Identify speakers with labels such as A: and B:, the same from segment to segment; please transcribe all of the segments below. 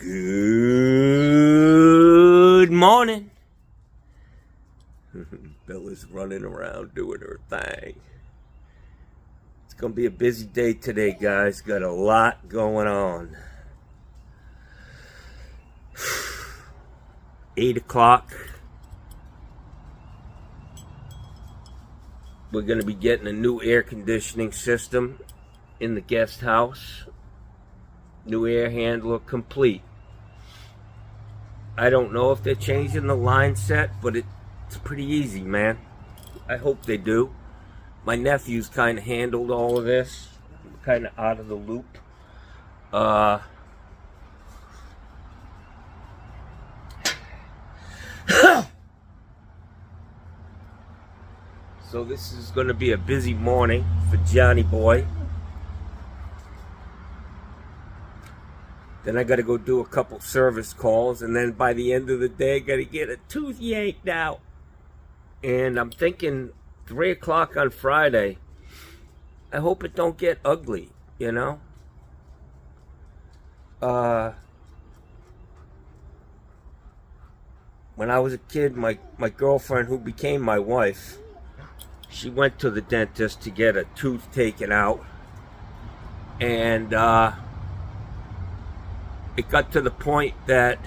A: Good morning. Bella's running around doing her thing. It's going to be a busy day today, guys. Got a lot going on. 8 o'clock. We're going to be getting a new air conditioning system in the guest house. New air handler complete. I don't know if they're changing the line set, but it's pretty easy, man. I hope they do. My nephew's kind of handled all of this. I'm kind of out of the loop. So this is going to be a busy morning for Johnny boy. Then I got to go do a couple service calls, and then by the end of the day, I got to get a tooth yanked out. And I'm thinking 3 o'clock on Friday. I hope it don't get ugly, you know? When I was a kid, my girlfriend, who became my wife, she went to the dentist to get a tooth taken out. And, it got to the point that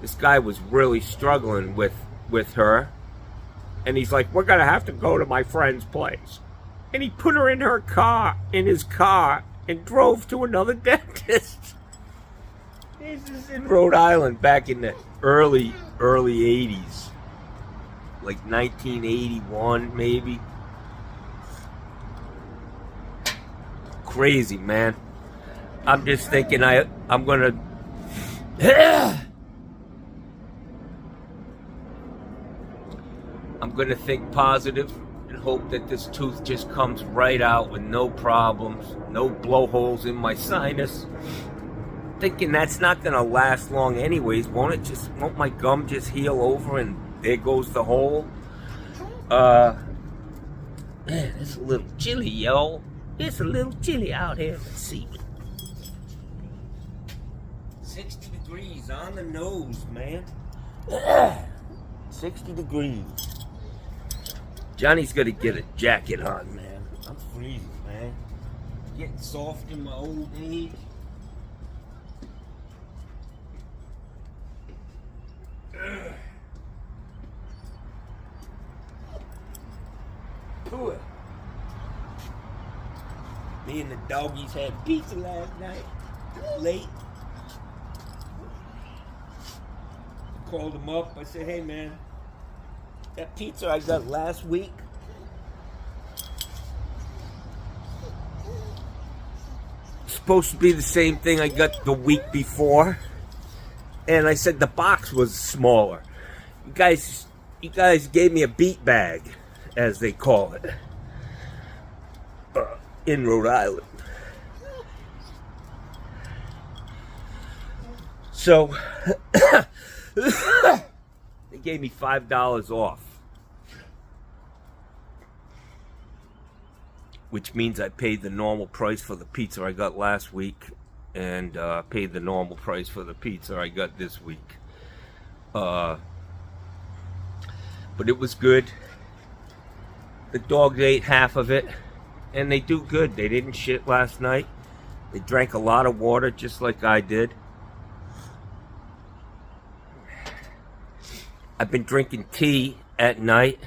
A: this guy was really struggling with her, and he's like, "We're gonna have to go to my friend's place," and he put her in his car, and drove to another dentist. This is in Rhode Island back in the early 80s, like 1981 maybe. Crazy, man. I'm just thinking I'm gonna think positive and hope that this tooth just comes right out with no problems, no blowholes in my sinus. Thinking that's not gonna last long anyways. Won't my gum just heal over and there goes the hole? Man, it's a little chilly, yo. It's a little chilly out here. Let's see. 60 degrees on the nose, man. 60 degrees. Johnny's gonna get a jacket on, man. I'm freezing, man. Getting soft in my old age. Me and the doggies had pizza last night. Late. Called him up. I said, "Hey, man, that pizza I got last week, supposed to be the same thing I got the week before." And I said the box was smaller. You guys gave me a beat bag, as they call it, in Rhode Island. So they gave me $5 off, which means I paid the normal price for the pizza I got last week, and paid the normal price for the pizza I got this week. But it was good. The dogs ate half of it, and they do good. They didn't shit last night. They drank a lot of water, just like I did. I've been drinking tea at night.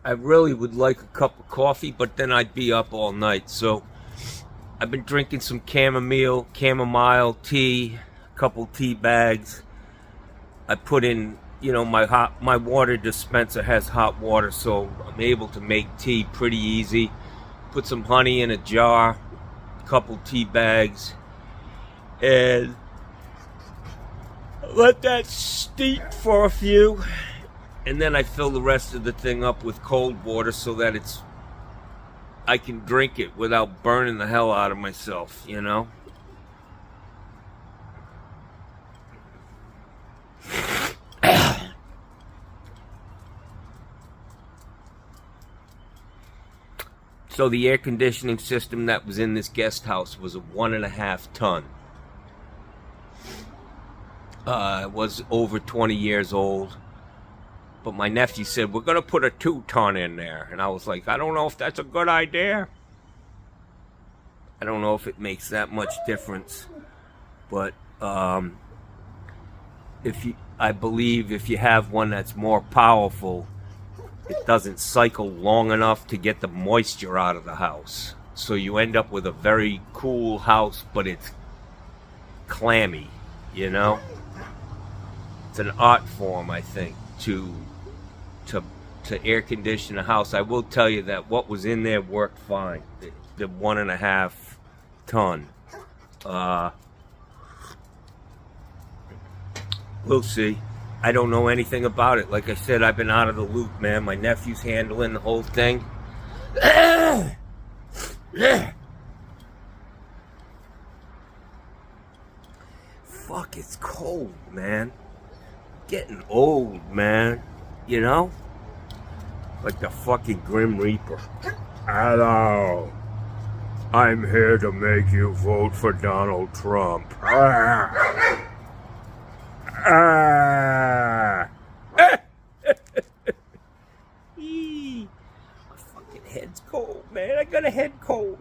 A: I really would like a cup of coffee, but then I'd be up all night. So I've been drinking some chamomile tea, a couple tea bags. I put in, my water dispenser has hot water, so I'm able to make tea pretty easy. Put some honey in a jar, a couple tea bags, and let that steep for a few, and then I fill the rest of the thing up with cold water so that I can drink it without burning the hell out of myself, So the air conditioning system that was in this guest house was a 1.5 ton. It was over 20 years old. But my nephew said, we're going to put a 2 ton in there. And I was like, I don't know if that's a good idea. I don't know if it makes that much difference. But I believe if you have one that's more powerful, it doesn't cycle long enough to get the moisture out of the house. So you end up with a very cool house, but it's clammy, you know? It's an art form, I think, to air condition a house. I will tell you that what was in there worked fine. The 1.5 ton. We'll see. I don't know anything about it. Like I said, I've been out of the loop, man. My nephew's handling the whole thing. Fuck, it's cold, man. Getting old, man. You know? Like the fucking Grim Reaper. Hello. I'm here to make you vote for Donald Trump. My fucking head's cold, man. I got a head cold.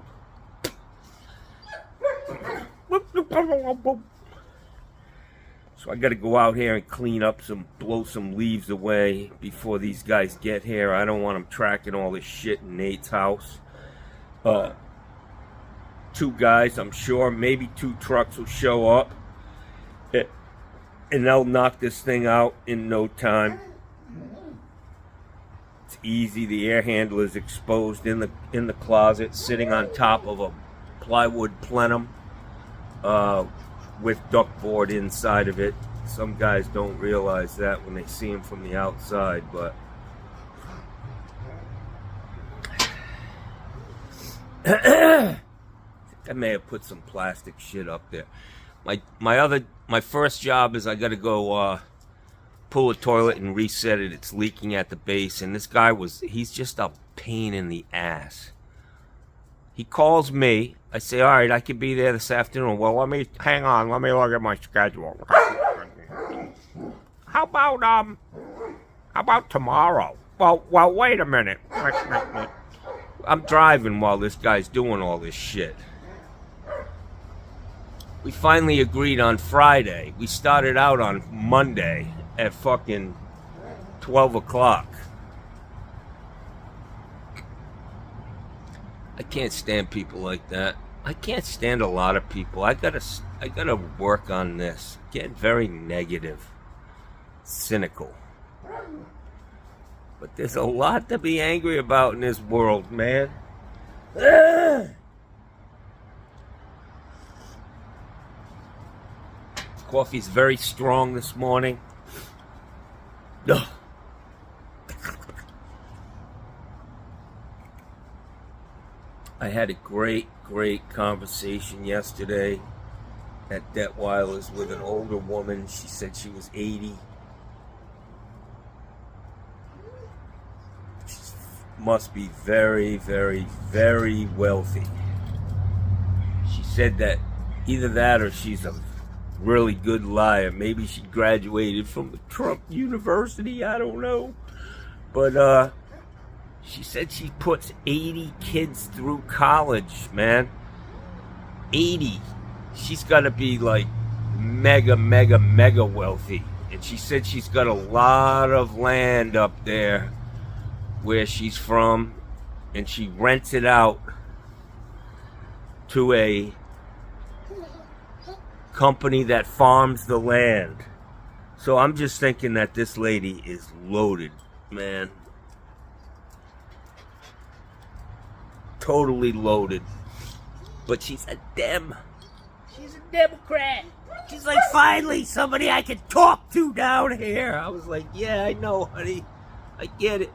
A: So I got to go out here and clean up blow some leaves away before these guys get here. I don't want them tracking all this shit in Nate's house. 2 guys, I'm sure, maybe 2 trucks will show up. And they'll knock this thing out in no time. It's easy. The air handler is exposed in the closet, sitting on top of a plywood plenum with duckboard inside of it. Some guys don't realize that when they see him from the outside, but I may have put some plastic shit up there. My first job is I got to go pull a toilet and reset it. It's leaking at the base, and this guy he's just a pain in the ass. He calls me. I say, all right, I can be there this afternoon. Well, hang on, let me look at my schedule. How about tomorrow? Well, wait a minute. I'm driving while this guy's doing all this shit. We finally agreed on Friday. We started out on Monday at fucking 12 o'clock. I can't stand people like that. I can't stand a lot of people. I gotta work on this. Get very negative, cynical. But there's a lot to be angry about in this world, man. Coffee's very strong this morning. Ugh. I had a great conversation yesterday at Detweiler's with an older woman. She said she was 80. She must be very, very, very wealthy. She said that either that or she's a really good liar. Maybe she graduated from the Trump University. I don't know. But, she said she puts 80 kids through college, man. 80. She's got to be like mega wealthy. And she said she's got a lot of land up there where she's from. And she rents it out to a company that farms the land. So I'm just thinking that this lady is loaded, man. Totally loaded. But she's a Dem. She's a Democrat. She's like, finally, somebody I can talk to down here. I was like, yeah, I know, honey. I get it.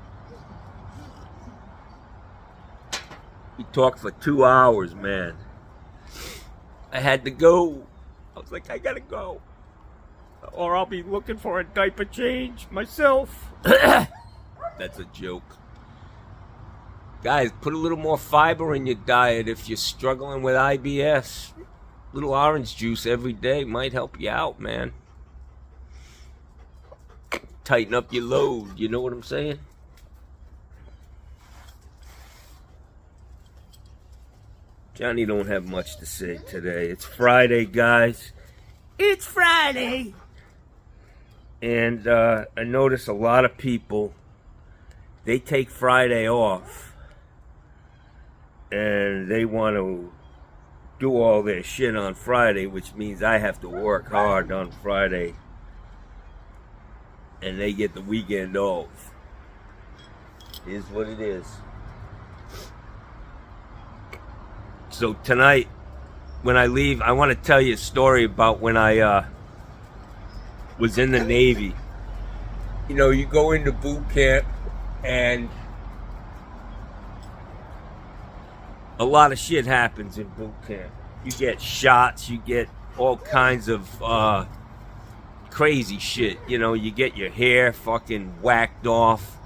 A: We talked for 2 hours, man. I had to go. I was like, I gotta go. Or I'll be looking for a diaper change myself. That's a joke. Guys, put a little more fiber in your diet if you're struggling with IBS. Little orange juice every day might help you out, man. Tighten up your load, you know what I'm saying? Johnny don't have much to say today. It's Friday, guys. It's Friday! And I notice a lot of people, they take Friday off. And they want to do all their shit on Friday, which means I have to work hard on Friday. And they get the weekend off. It is what it is. So tonight, when I leave, I want to tell you a story about when I was in the Navy. You know, you go into boot camp and a lot of shit happens in boot camp. You get shots, you get all kinds of crazy shit. You know, you get your hair fucking whacked off.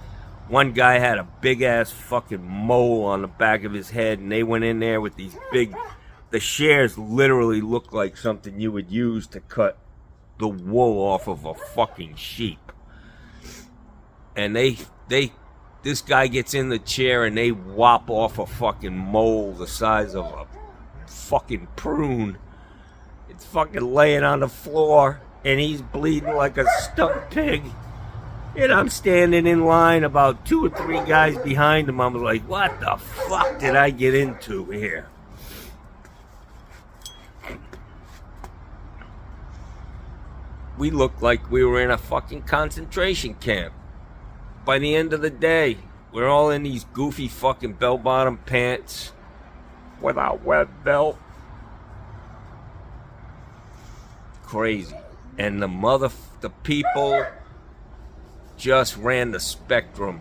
A: One guy had a big ass fucking mole on the back of his head, and they went in there with these big, the shears literally look like something you would use to cut the wool off of a fucking sheep. And this guy gets in the chair and they whop off a fucking mole the size of a fucking prune. It's fucking laying on the floor and he's bleeding like a stuck pig. And I'm standing in line about 2 or 3 guys behind him. I'm like, what the fuck did I get into here? We looked like we were in a fucking concentration camp. By the end of the day, we're all in these goofy fucking bell-bottom pants without web belt. Crazy. And the people just ran the spectrum.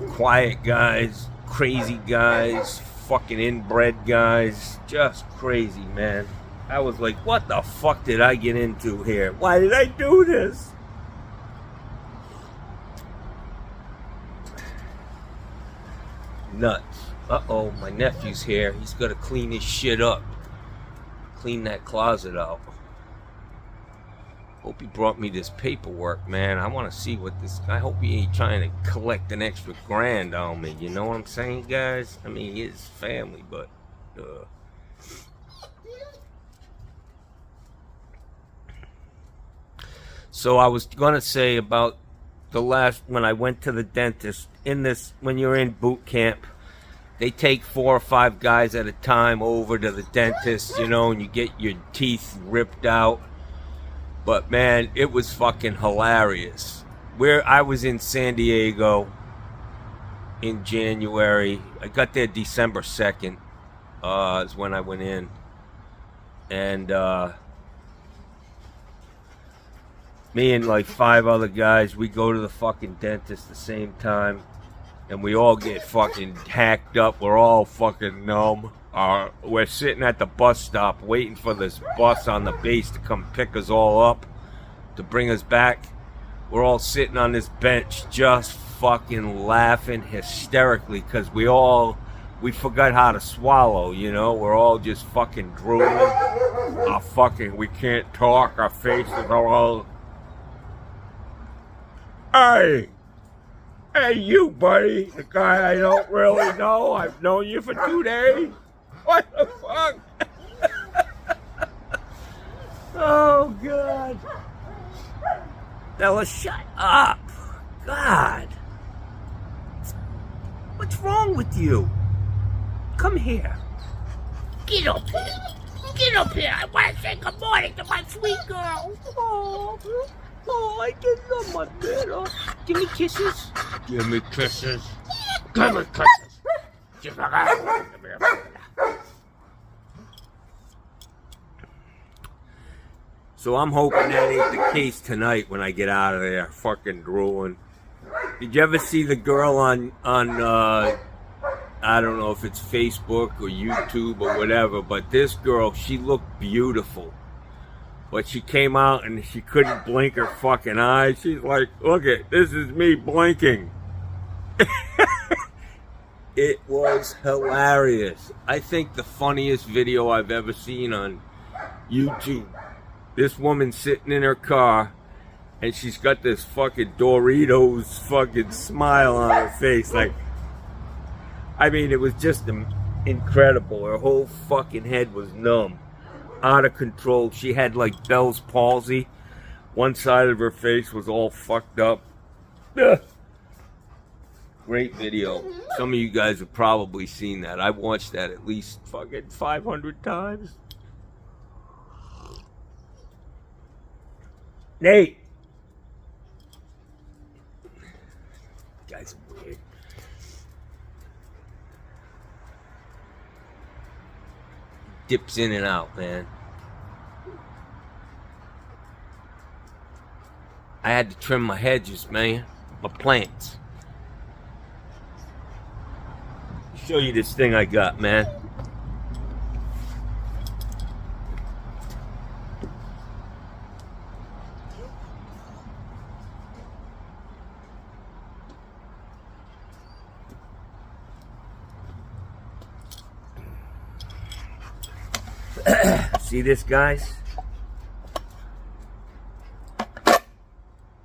A: Quiet guys, crazy guys, fucking inbred guys, just crazy, man. I was like, what the fuck did I get into here? Why did I do this? Nuts. Uh-oh, my nephew's here. He's got to clean his shit up. Clean that closet out. Hope he brought me this paperwork, man. I want to see what this... I hope he ain't trying to collect an extra grand on me. You know what I'm saying, guys? I mean, he is family, but... So I was going to say about the last... When I went to the dentist, when you're in boot camp, they take 4 or 5 guys at a time over to the dentist, you know, and you get your teeth ripped out. But man, it was fucking hilarious. I was in San Diego in January. I got there December 2nd. Is when I went in. And me and like 5 other guys, we go to the fucking dentist the same time. And we all get fucking hacked up. We're all fucking numb. We're sitting at the bus stop waiting for this bus on the base to come pick us all up, to bring us back. We're all sitting on this bench just fucking laughing hysterically because we forgot how to swallow, you know? We're all just fucking drooling. We can't talk. Our faces are all... Hey, you, buddy. The guy I don't really know. I've known you for 2 days. What the fuck? Oh, God. Bella, shut up. God. What's wrong with you? Come here. Get up here. Get up here. I want to say good morning to my sweet girl. Oh, I just love my Bella. Give me kisses. Give me kisses. Give me kisses. Just like that. So I'm hoping that ain't the case tonight when I get out of there, fucking drooling. Did you ever see the girl on I don't know if it's Facebook or YouTube or whatever, but this girl, she looked beautiful. But she came out and she couldn't blink her fucking eyes. She's like, look it, this is me blinking. It was hilarious. I think the funniest video I've ever seen on YouTube. This woman sitting in her car, and she's got this fucking Doritos fucking smile on her face. Like, I mean, it was just incredible. Her whole fucking head was numb, out of control. She had like Bell's palsy. One side of her face was all fucked up. Ugh. Great video. Some of you guys have probably seen that. I've watched that at least fucking 500 times. Nate! Guys are weird. Dips in and out, man. I had to trim my hedges, man. My plants. Show you this thing I got, man. See this, guys?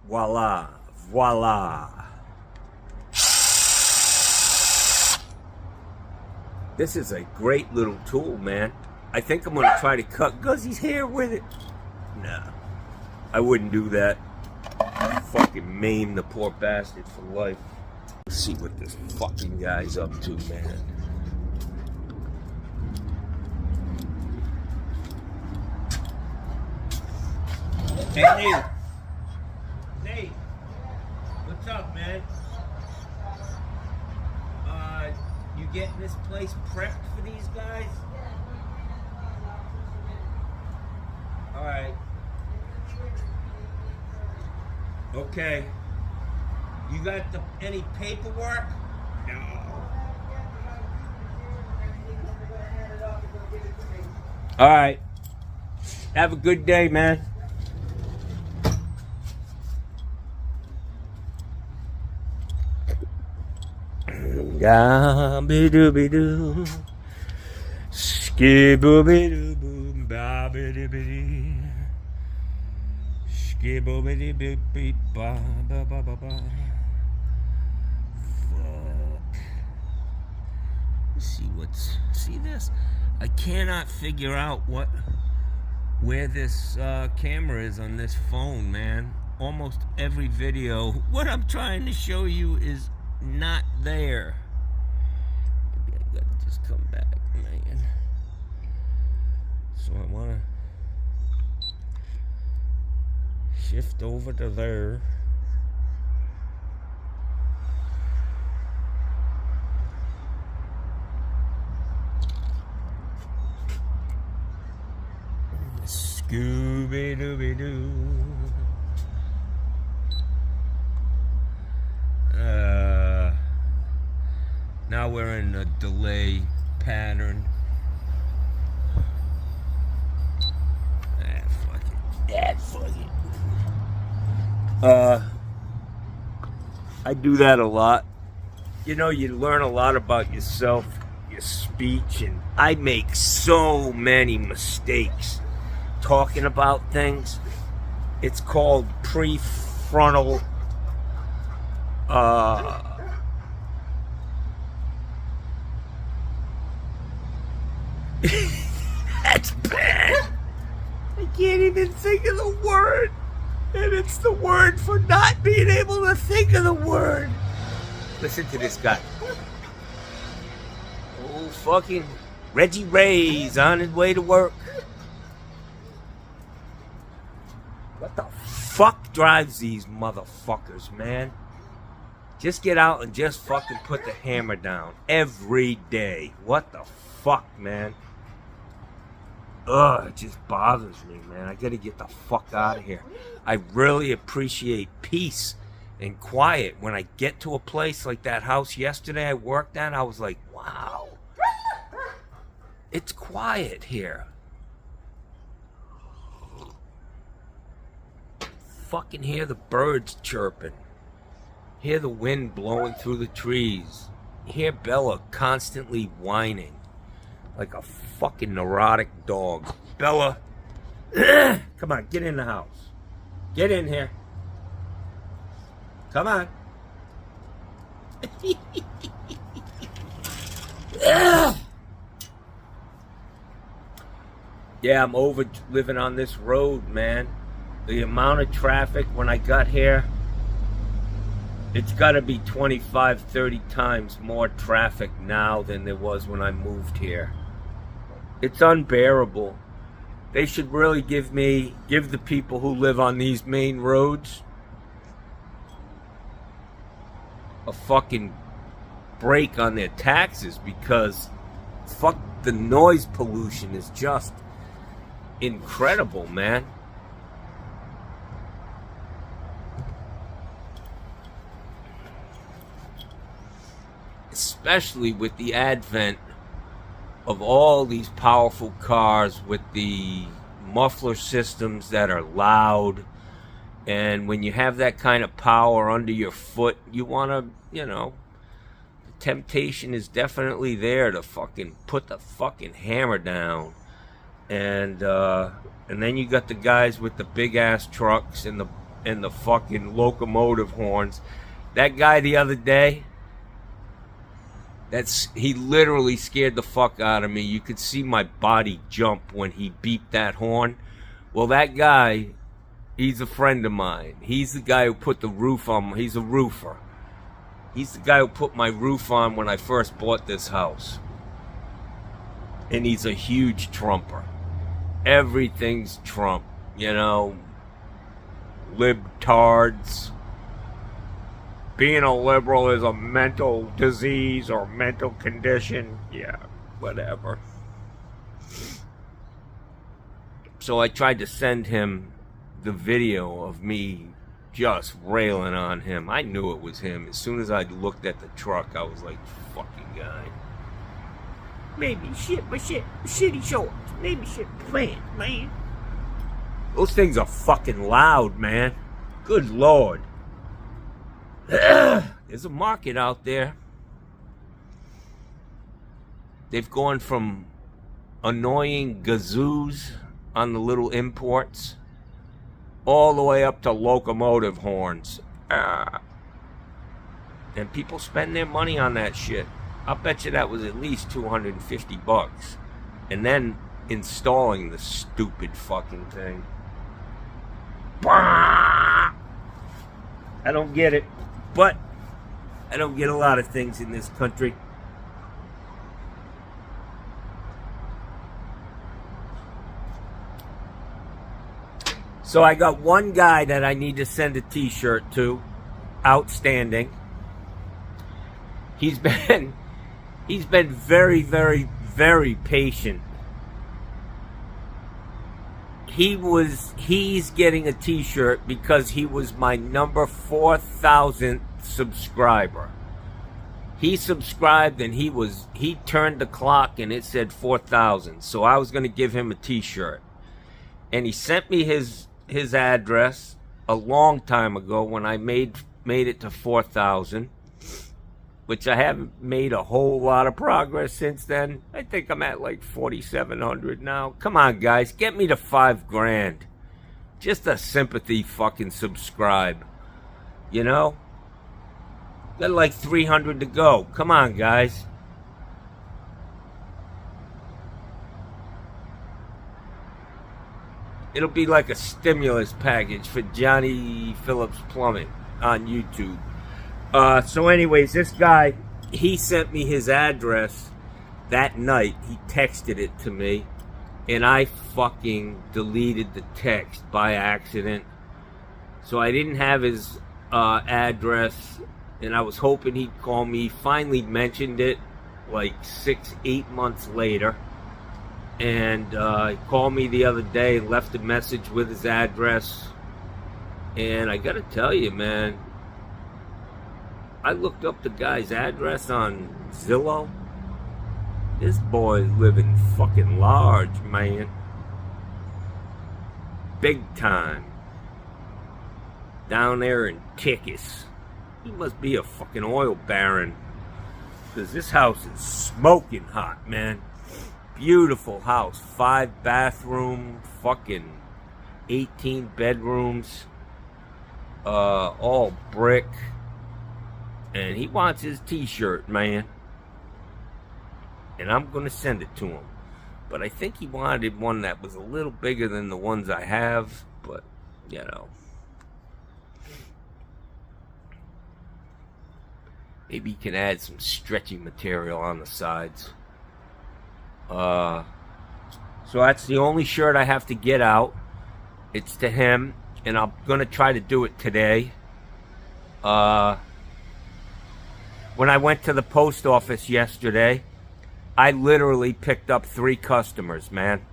A: Voila, voila. This is a great little tool, man. I think I'm gonna try to cut Guzzy's hair with it. Nah, I wouldn't do that. Fucking maim the poor bastard for life. Let's see what this fucking guy's up to, man. Hey, Nate. Nate, what's up, man? You getting this place prepped for these guys? Alright. Okay. You got any paperwork? No. Alright. Have a good day, man. Ga-be-doo-be-doo, skee-boo-be-doo-boom, ba-be-dee-be-dee, skee-boo-be-dee-be-be-ba-ba-ba-ba. Fuck. See this? I cannot figure out where this camera is on this phone, man. Almost every video, what I'm trying to show you is not there. Maybe I gotta just come back, man. So I wanna shift over to there. Scooby-Dooby-Doo. Now we're in a delay pattern. Fuck it. Fuck it. I do that a lot. You know, you learn a lot about yourself, your speech, and I make so many mistakes talking about things. It's called prefrontal that's bad. I can't even think of the word. And it's the word for not being able to think of the word. Listen to this guy. Oh, fucking Reggie Ray's on his way to work. What the fuck drives these motherfuckers, man? Just get out and just fucking put the hammer down every day. What the fuck, man? Ugh, it just bothers me, man. I gotta get the fuck out of here. I really appreciate peace and quiet. When I get to a place like that house yesterday I worked at, I was like, wow. It's quiet here. Fucking hear the birds chirping. Hear the wind blowing through the trees. Hear Bella constantly whining like a fucking neurotic dog. Bella, come on, get in the house. Get in here. Come on. Yeah, I'm over living on this road, man. The amount of traffic when I got here, it's got to be 25, 30 times more traffic now than there was when I moved here. It's unbearable. They should really give the people who live on these main roads a fucking break on their taxes, because fuck, the noise pollution is just incredible, man. Especially with the advent of all these powerful cars with the muffler systems that are loud. And when you have that kind of power under your foot, you want to, the temptation is definitely there to fucking put the fucking hammer down. And then you got the guys with the big ass trucks and the fucking locomotive horns. That guy the other day, he literally scared the fuck out of me. You could see my body jump when he beeped that horn. Well, that guy, he's a friend of mine. He's the guy who put the roof on. He's a roofer. He's the guy who put my roof on when I first bought this house. And he's a huge Trumper. Everything's Trump, libtards. Being a liberal is a mental disease or mental condition. Yeah, whatever. So I tried to send him the video of me just railing on him. I knew it was him. As soon as I looked at the truck, I was like, fucking guy. Maybe shitty shorts. Maybe shit pants, man. Those things are fucking loud, man. Good Lord. There's a market out there. They've gone from annoying gazoos on the little imports all the way up to locomotive horns. And people spend their money on that shit. I'll bet you that was at least $250. And then installing the stupid fucking thing. I don't get it. But I don't get a lot of things in this country. So I got one guy that I need to send a t-shirt to. Outstanding. He's been very, very, very patient. He's getting a t-shirt because he was my number 4,000th subscriber. He subscribed and he turned the clock and it said 4,000. So I was going to give him a t-shirt. And he sent me his address a long time ago when I made it to 4,000. Which I haven't made a whole lot of progress since then. I think I'm at like 4,700 now. Come on, guys, get me to $5,000. Just a sympathy fucking subscribe. Got like 300 to go. Come on, guys. It'll be like a stimulus package for Johnny Phillips Plumbing on YouTube. So anyways, this guy, he sent me his address that night. He texted it to me, and I fucking deleted the text by accident. So I didn't have his address, and I was hoping he'd call me. He finally mentioned it like 6-8 months later, and he called me the other day and left a message with his address. And I gotta tell you, man, I looked up the guy's address on Zillow. This boy's living fucking large, man. Big time. Down there in Texas. He must be a fucking oil baron. Because this house is smoking hot, man. Beautiful house. 5 bathroom, fucking 18 bedrooms. All brick. And he wants his t-shirt, man. And I'm going to send it to him. But I think he wanted one that was a little bigger than the ones I have. But, you know. Maybe he can add some stretchy material on the sides. So that's the only shirt I have to get out. It's to him. And I'm going to try to do it today. When I went to the post office yesterday, I literally picked up 3 customers, man.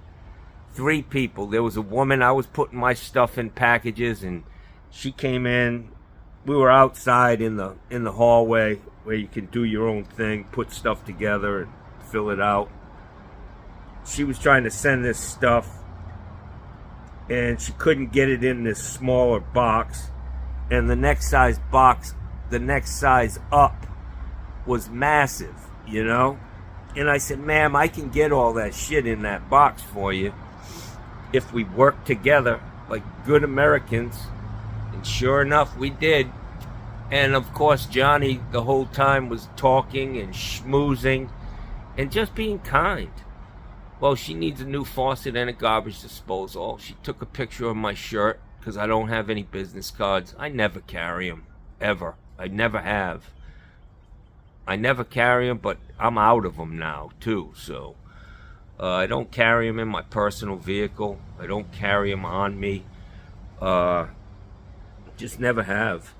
A: 3 people. There was a woman, I was putting my stuff in packages, and she came in. We were outside in the hallway where you can do your own thing, put stuff together and fill it out. She was trying to send this stuff, and she couldn't get it in this smaller box. And the next size box, the next size up, was massive, you know? And I said, ma'am, I can get all that shit in that box for you if we work together like good Americans. And sure enough, we did. And of course, Johnny the whole time was talking and schmoozing and just being kind. Well, she needs a new faucet and a garbage disposal. She took a picture of my shirt because I don't have any business cards. I never carry them, ever. I never have. I never carry them, but I'm out of them now, too. So I don't carry them in my personal vehicle. I don't carry them on me. Just never have.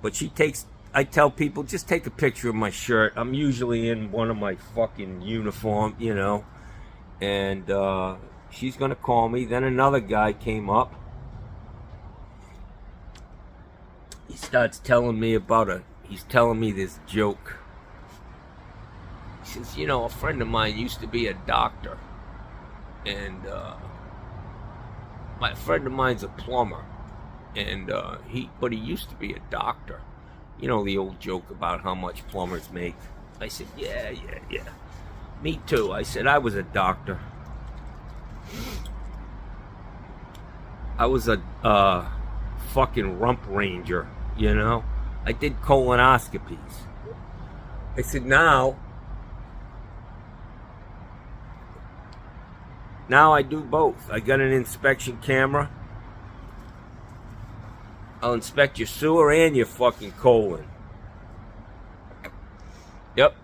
A: But she takes, I tell people, just take a picture of my shirt. I'm usually in one of my fucking uniform, you know. And she's going to call me. Then another guy came up. He starts telling me about he's telling me this joke. He says, you know, a friend of mine used to be a doctor. And my friend of mine's a plumber. And but he used to be a doctor. You know, the old joke about how much plumbers make. I said, yeah. Me too. I said, I was a doctor. I was a fucking rump ranger, you know. I did colonoscopies. I said, now I do both. I got an inspection camera. I'll inspect your sewer and your fucking colon. Yep.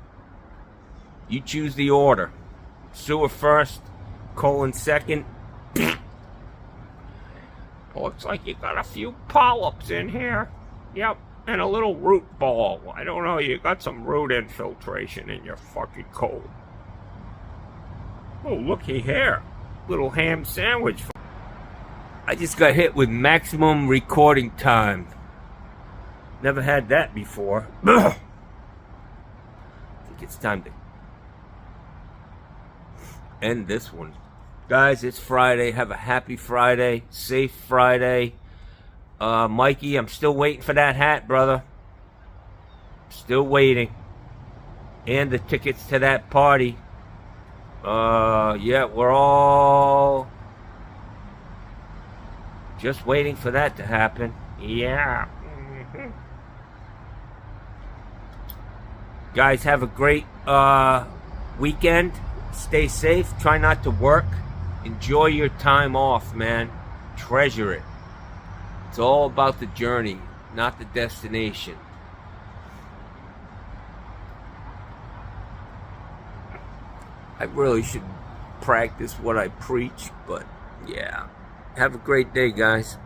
A: You choose the order. Sewer first, colon second. Looks like you got a few polyps in here. Yep, and a little root ball. I don't know, you got some root infiltration in your fucking colon. Oh, looky here. Little ham sandwich. I just got hit with maximum recording time. Never had that before. I think it's time to end this one. Guys, it's Friday. Have a happy Friday. Safe Friday. Mikey, I'm still waiting for that hat, brother. Still waiting. And the tickets to that party. Yeah, we're all just waiting for that to happen. Yeah. Mm-hmm. Guys, have a great weekend. Stay safe. Try not to work. Enjoy your time off, man. Treasure it. It's all about the journey, not the destination. I really should practice what I preach, but yeah. Have a great day, guys.